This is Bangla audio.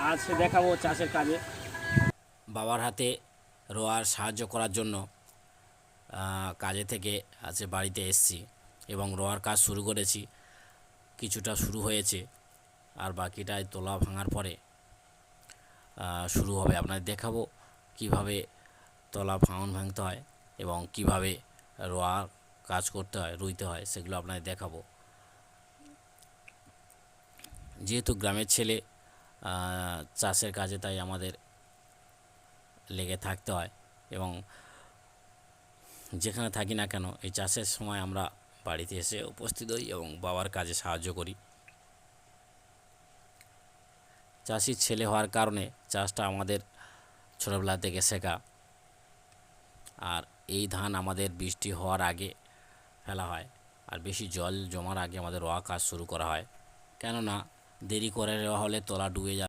আজ দেখাবো চাষের কাজে। বাবার হাতে রোয়ার সাহায্য করার জন্য কাজে থেকে আজকে বাড়িতে এসেছি এবং রোয়ার কাজ শুরু করেছি। কিছুটা শুরু হয়েছে আর বাকিটায় তোলা ভাঙার পরে শুরু হবে। আপনাদের দেখাবো কিভাবে তলা ভাঙতে হয় এবং কিভাবে রোয়ার কাজ করতে হয়, রুইতে হয়, সেগুলো আপনাদের দেখাবো। যেহেতু গ্রামের ছেলে, চাষের কাজে তাই আমাদের লেগে থাকতে হয় এবং যেখানে থাকি না কেন এই চাষের সময় আমরা বাড়িতে এসে উপস্থিত হই এবং বাবার কাজে সাহায্য করি। চাষির ছেলে হওয়ার কারণে চাষটা আমাদের ছোটোবেলা থেকে শেখা। আর এই ধান আমাদের বৃষ্টি হওয়ার আগে ফেলা হয় আর বেশি জল জমার আগে আমাদের রোয়া কাজ শুরু করা হয়, কেননা দেরি করে রোয়া হলে তলা ডুবে যাবে।